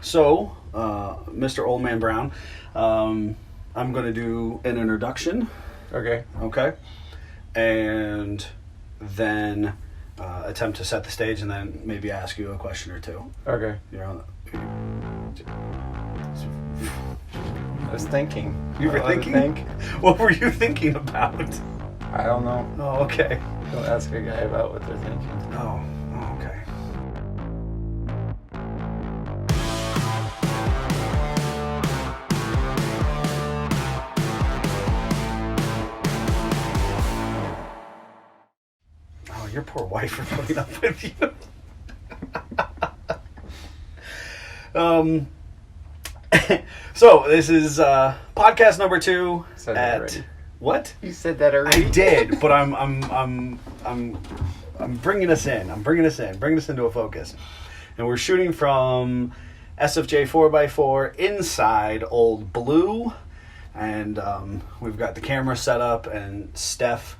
So, Mr. Old Man Brown, I'm going to do an introduction. Okay. Okay. And then attempt to set the stage and then maybe ask you a question or two. Okay. You're on I was thinking. You were thinking? What were you thinking about? I don't know. Oh, okay. Don't ask a guy about what they're thinking. Oh, okay. Oh, your poor wife for putting up with you. So this is podcast number 2 Said that at already. what? You said that already. I did, but I'm bringing us in. I'm bringing us into a focus, and we're shooting from SFJ4x4 inside Old Blue, and we've got the camera set up, and Steph,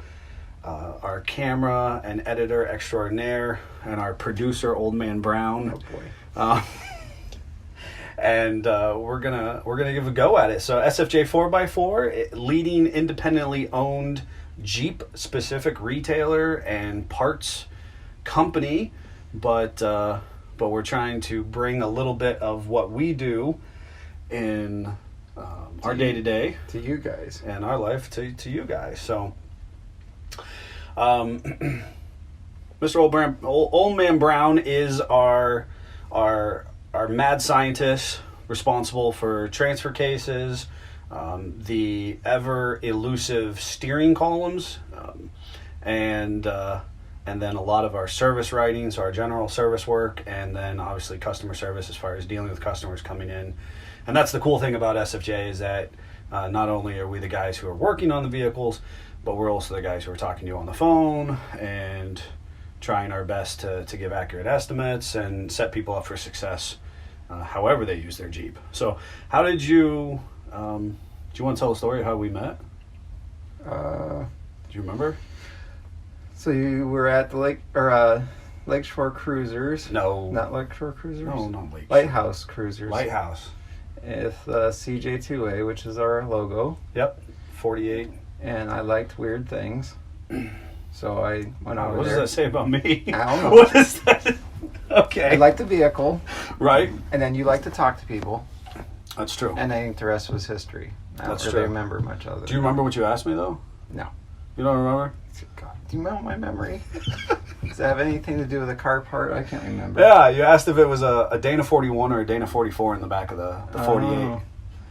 our camera and editor extraordinaire, and our producer Old Man Brown. Oh boy. And we're gonna give a go at it. So SFJ4x4, leading independently owned Jeep specific retailer and parts company, but we're trying to bring a little bit of what we do in our day to day To you guys. and our life to you guys. So, Mr. Old Man Brown is our mad scientist responsible for transfer cases, the ever elusive steering columns, and then a lot of our service writings, our general service work, and then obviously customer service as far as dealing with customers coming in. And that's the cool thing about SFJ is that not only are we the guys who are working on the vehicles, but we're also the guys who are talking to you on the phone and trying our best to give accurate estimates and set people up for success however they use their Jeep. So how did you, do you want to tell the story of how we met? Do you remember? So you were at the Lakeshore Cruisers. No. Not Lakeshore Cruisers? No, not Lake. Lighthouse Cruisers. Lighthouse. With CJ2A, which is our logo. Yep. 48. And I liked weird things. So I went over What there. does that say about me? I don't know. What is that? Okay. I like the vehicle. Right. And then you like to talk to people. That's true. And I think the rest was history. I don't That's really true. remember much of it. Do you remember what you asked me, though? No. You don't remember? God, do you know my memory? Does that have anything to do with a car part? I can't remember. Yeah, you asked if it was a Dana 41 or a Dana 44 in the back of the 48.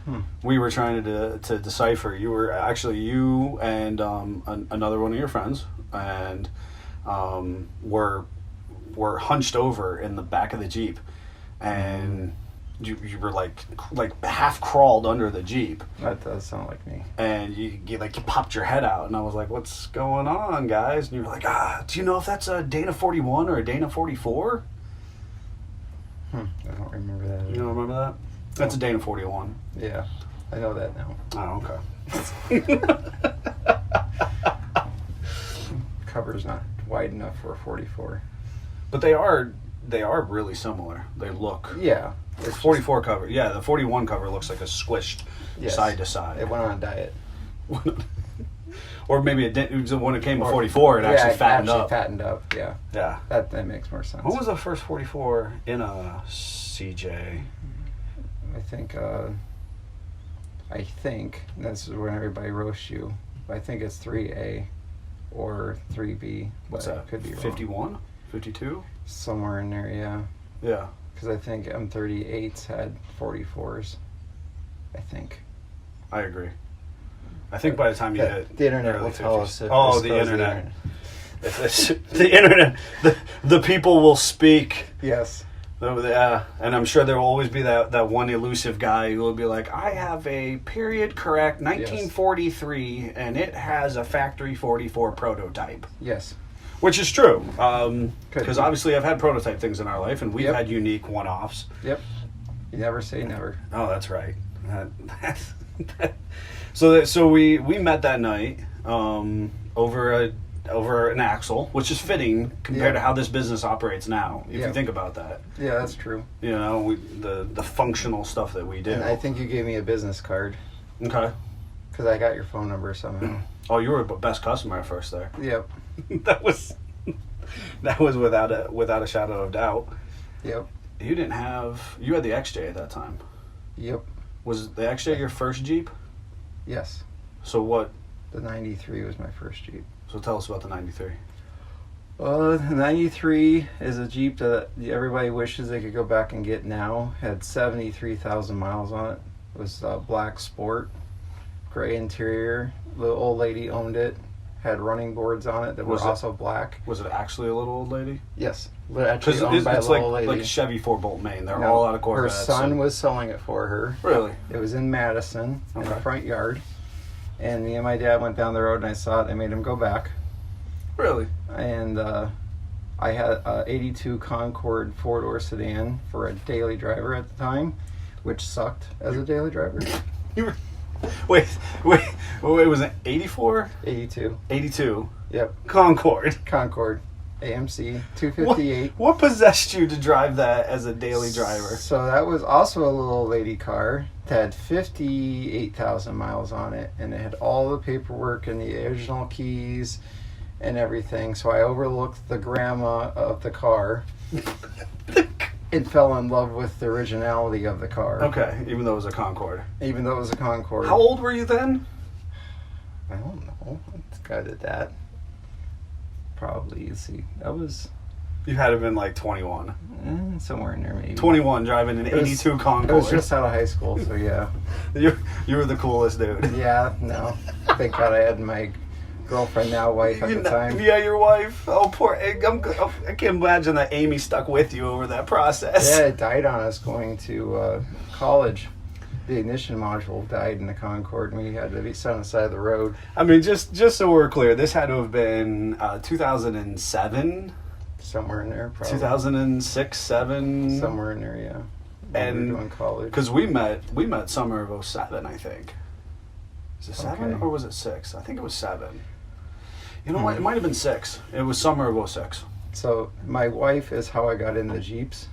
Oh. We were trying to decipher. You were actually you and another one of your friends, and were hunched over in the back of the Jeep, and you were like half crawled under the Jeep, That does sound like me. and you popped your head out, and I was like, "What's going on, guys?" And you were like, "Do you know if that's a Dana 41 or a Dana 44?" I don't remember that. You don't remember that? That's a Dana 41. Yeah, I know that now. Oh, okay. Cover's not wide enough for a 44. But they are really similar. They look. Yeah. The 44 cover, yeah, the 41 cover looks like a squished Yes. side to side. It went on a diet. Or maybe it didn't, when it came to 44, it actually fattened up. fattened up, yeah. Yeah. That makes more sense. When was the first 44 in a CJ? I think, and this is when everybody roasts you, I think it's 3A or 3B. What's but I that? could be wrong. 51? 52? Somewhere in there, yeah. Yeah. Because I think M38s had 44s. I think. I agree. I think by the time you hit The internet early will tell 50s. us if Oh, this the goes internet. The internet. The people will speak. Yes. And I'm sure there will always be that one elusive guy who will be like, I have a period correct 1943 and it has a factory 44 prototype. Yes. Which is true. Could Because be. obviously I've had prototype things in our life and we've Yep. had unique one-offs. Yep. You never say never. Oh, that's right. So we met that night over over an axle, which is fitting compared to how this business operates now, if you think about that. Yeah, that's true. You know, the functional stuff that we do. And I think you gave me a business card. Okay. Because I got your phone number somehow. Oh, you were a best customer at first there. Yep. that was without a shadow of doubt. Yep. You had the XJ at that time. Yep. Was the XJ your first Jeep? Yes. So what? The 93 was my first Jeep. So tell us about the 93. Well, the 93 is a Jeep that everybody wishes they could go back and get now. Had 73,000 miles on it. It was a black sport, gray interior. The old lady owned it. Had running boards on it that were also black. Was it actually a little old lady? Yes. Actually owned by a it's little lady. like Chevy 4-bolt main. They're all out of Corvettes. Her son was selling it for her. Really? It was in Madison, in the front yard. And me and my dad went down the road and I saw it. I made him go back. Really? And I had a 82 Concord 4-door sedan for a daily driver at the time, which sucked as a daily driver. You were... Wait, was it 84? 82. 82. Yep. Concord, AMC 258. What possessed you to drive that as a daily driver? So that was also a little lady car. It had 58,000 miles on it, and it had all the paperwork and the original keys and everything. So I overlooked the grandma of the car and fell in love with the originality of the car. Okay, even though it was a Concord. Even though it was a Concord. How old were you then? I don't know. It's good at that. Probably, see, that was... You had to have been like 21. Somewhere in there, maybe. 21, driving an 82 Concord. It was just out of high school, so yeah. You were the coolest dude. Yeah, no. Thank God I had my girlfriend, now wife, at the time. Yeah, your wife. Oh, poor... I can't imagine that Amy stuck with you over that process. Yeah, it died on us going to college. The ignition module died in the Concord, and we had to be set on the side of the road. I mean, just so we're clear, this had to have been 2007? Somewhere in there, probably. 2006, 7? Somewhere in there, yeah. And we were doing college. Because we met summer of 07, I think. Is it 7 Okay. or was it 6? I think it was 7. You know what? It might have been 6. It was summer of 06. So my wife is how I got into Jeeps.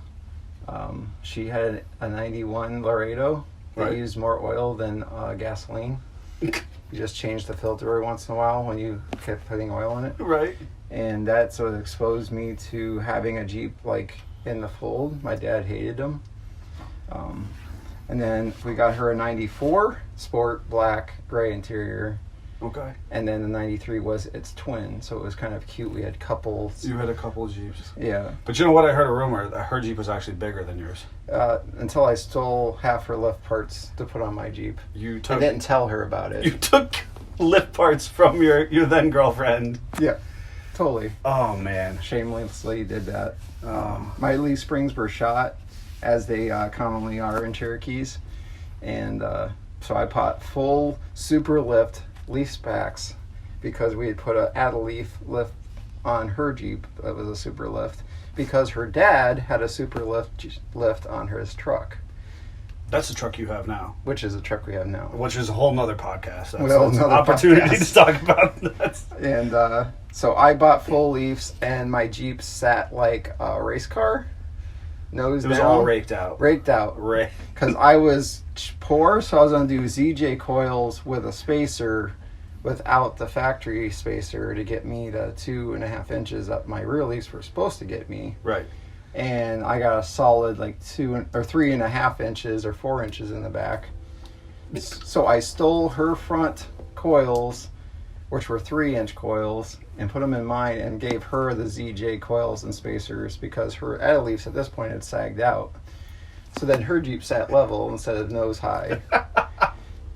She had a 91 Laredo that used more oil than gasoline. You just changed the filter every once in a while when you kept putting oil in it. Right. And that sort of exposed me to having a Jeep like in the fold. My dad hated them. And then we got her a 94 Sport, black, gray interior. Okay. And then the 93 was its twin, so it was kind of cute. We had couples. You had a couple of Jeeps. Yeah. But you know what? I heard a rumor that her Jeep was actually bigger than yours. Until I stole half her lift parts to put on my Jeep. I didn't tell her about it. You took lift parts from your then girlfriend. Yeah, totally. Oh, man. Shamelessly did that. My leaf springs were shot, as they commonly are in Cherokees. And so I bought full super lift leaf spacks because we had put a add-a-leaf lift on her Jeep that was a super lift because her dad had a super lift on his truck. That's the truck you have now. Which is the truck we have now. Which is a whole nother podcast. That's Another an opportunity to talk about that. And so I bought full leafs and my Jeep sat like a race car. Nose down. It was all raked out. Raked out. Because I was poor, so I was going to do ZJ coils with a spacer without the factory spacer to get me the 2.5 inches that my rear leaves were supposed to get me. Right. And I got a solid like 3.5 inches or 4 inches in the back. So I stole her front coils, which were 3-inch coils, and put them in mine and gave her the ZJ coils and spacers because her add-a-leafs at this point had sagged out. So then her Jeep sat level instead of nose high.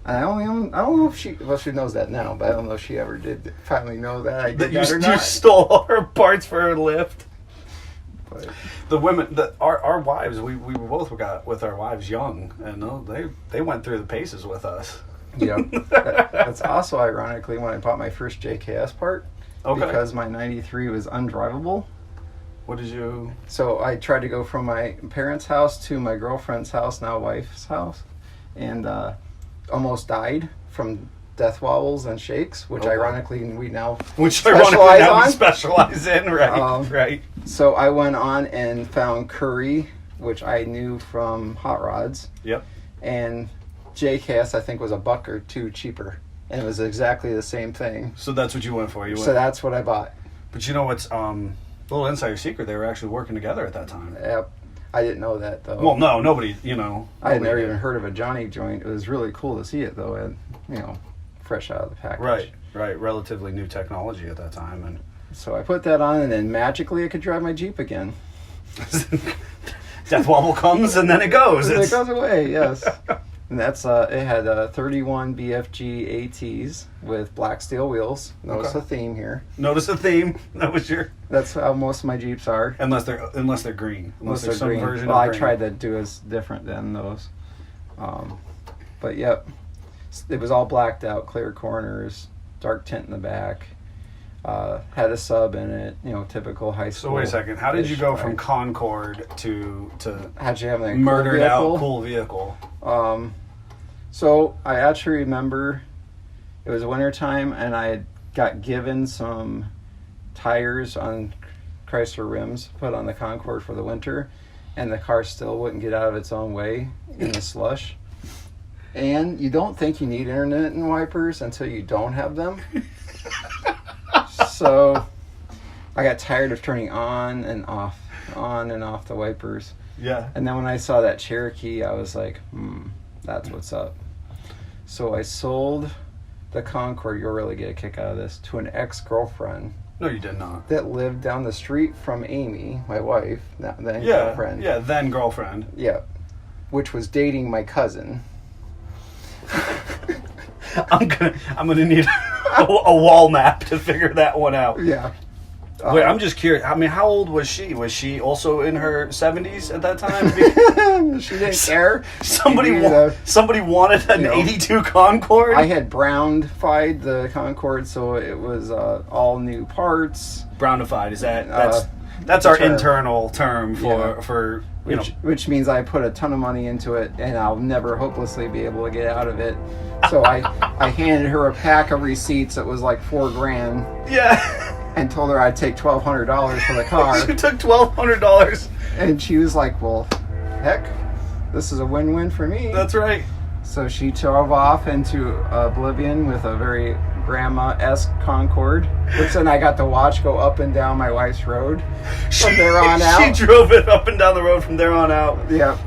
And I don't know if she knows that now, but I don't know if she ever did finally know that I did that or not. You stole all her parts for her lift. But the women, our wives, we both got with our wives young, and they went through the paces with us. Yeah, that's also ironically when I bought my first JKS part. Okay. Because my 93 was undrivable. What did you... So I tried to go from my parents' house to my girlfriend's house, now wife's house, and almost died from death wobbles and shakes, which ironically we now specialize in. Right, right. So I went on and found Curry, which I knew from Hot Rods. Yep. And JCast, I think, was $1 or $2 cheaper. And it was exactly the same thing. So that's what you went for? So that's what I bought. But you know what's a little insider secret? They were actually working together at that time. Yep. I didn't know that, though. Well, no, nobody, I had never even heard of a Johnny joint. It was really cool to see it, though, and, fresh out of the package. Right. Relatively new technology at that time. And so I put that on, and then magically I could drive my Jeep again. Death wobble comes, and then it goes. It goes away, yes. And that's, it had 31 BFG ATs with black steel wheels. Notice the theme here. Notice a theme. That was That's how most of my Jeeps are. Unless they're green. Unless there's some green. version well, of green. I tried to do as different than those. But yep, it was all blacked out, clear corners, dark tint in the back. Had a sub in it, typical high school. So wait a second. How did you go from Concord to how'd you have a murdered out cool vehicle? So I actually remember it was wintertime and I got given some tires on Chrysler rims put on the Concord for the winter, and the car still wouldn't get out of its own way in the slush. And you don't think you need internet and wipers until you don't have them. So I got tired of turning on and off the wipers. Yeah. And then when I saw that Cherokee, I was like, that's what's up. So I sold the Concord, you'll really get a kick out of this, to an ex-girlfriend. No, you did not. That lived down the street from Amy, my wife, then girlfriend. Yeah, then girlfriend. Yeah, which was dating my cousin. I'm gonna need a wall map to figure that one out. Yeah. Wait, I'm just curious. I mean, how old was she? Was she also in her 70s at that time? She didn't care. Somebody wanted an 82 Concord? I had brownfied the Concord, so it was all new parts. Brownified, is that's our internal term for which means I put a ton of money into it, and I'll never hopelessly be able to get out of it. So I handed her a pack of receipts that was like $4,000. Yeah. And told her I'd take $1,200 for the car. You took $1,200. And she was like, well, heck, this is a win-win for me. That's right. So she drove off into oblivion with a very grandma-esque Concord, which then I got to watch go up and down my wife's road from there on out. She drove it up and down the road from there on out. Yeah.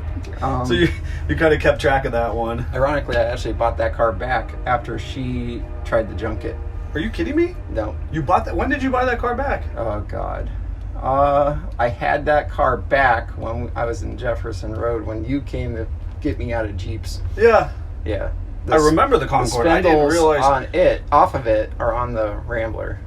So you kind of kept track of that one. Ironically, I actually bought that car back after she tried to junk it. Are you kidding me? No. You bought that? When did you buy that car back? Oh, God. I had that car back when I was in Jefferson Road when you came to get me out of Jeeps. Yeah. Yeah. I remember the Concord. I didn't realize off of it are on the Rambler.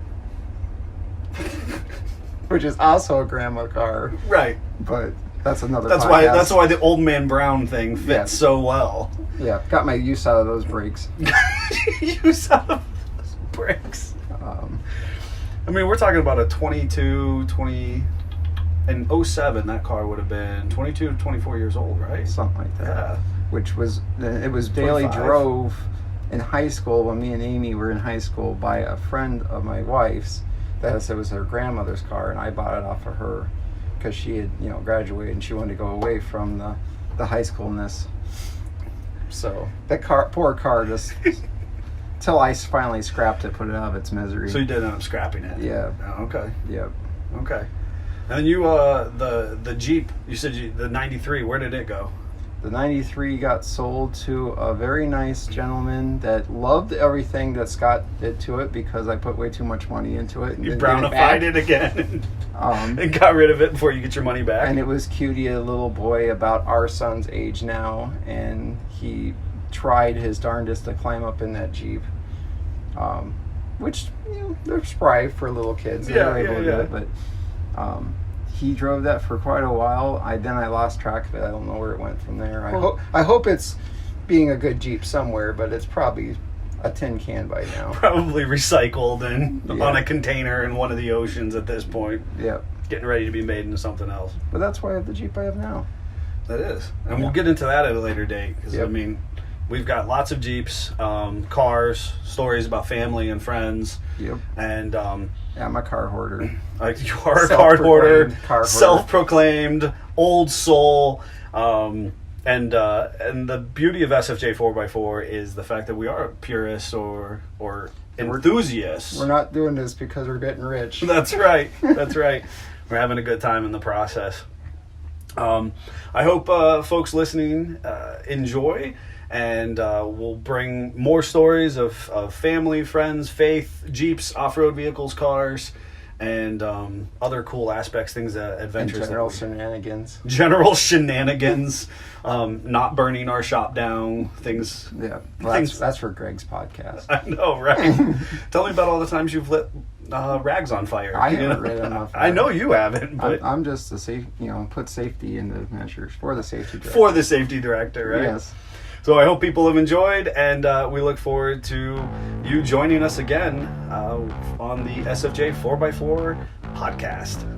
Which is also a grandma car. Right. But that's another That's podcast. why the old man Brown thing fits so well. Yeah. Got my use out of those brakes. Use out of brakes. I mean, we're talking about a 20 in 07, that car would have been 22 to 24 years old, right? Something like that. Yeah. Which was, it was daily 25. drove in high school when me and Amy were in high school by a friend of my wife's. It was her grandmother's car, and I bought it off of her because she had, graduated and she wanted to go away from the high schoolness. So that poor car just... Till I finally scrapped it, put it out of its misery. So you did end up scrapping it? Yeah. Oh, okay. Yep. Okay. And you, the Jeep, you said the 93, where did it go? The 93 got sold to a very nice gentleman that loved everything that Scott did to it because I put way too much money into it. And you brownified it again and got rid of it before you get your money back. And it was cutie, a little boy about our son's age now, and he tried his darndest to climb up in that Jeep, which they're spry for little kids. They're able to do it, but he drove that for quite a while. Then I lost track of it. I don't know where it went from there. I hope it's being a good Jeep somewhere, but it's probably a tin can by now. Probably recycled and on a container in one of the oceans at this point. Yep. Getting ready to be made into something else. But that's why I have the Jeep I have now. That is. And we'll get into that at a later date. Because, I mean, we've got lots of Jeeps, cars, stories about family and friends. Yep. And I'm a car hoarder. you are a car hoarder, car hoarder. Self-proclaimed, old soul. And the beauty of SFJ4x4 is the fact that we are purists or enthusiasts. We're not doing this because we're getting rich. That's right. That's right. We're having a good time in the process. I hope folks listening enjoy, and we'll bring more stories of family, friends, faith, Jeeps, off-road vehicles, cars, and other cool aspects, things, adventures. And general shenanigans. General shenanigans. Not burning our shop down. Things. Yeah, well, that's for Greg's podcast. I know, right? Tell me about all the times you've lit rags on fire. I haven't lit them on fire. I know you haven't, but I'm just a safe, put safety into measures for the safety director. For the safety director, right? Yes. So I hope people have enjoyed, and we look forward to you joining us again on the SFJ4x4 podcast.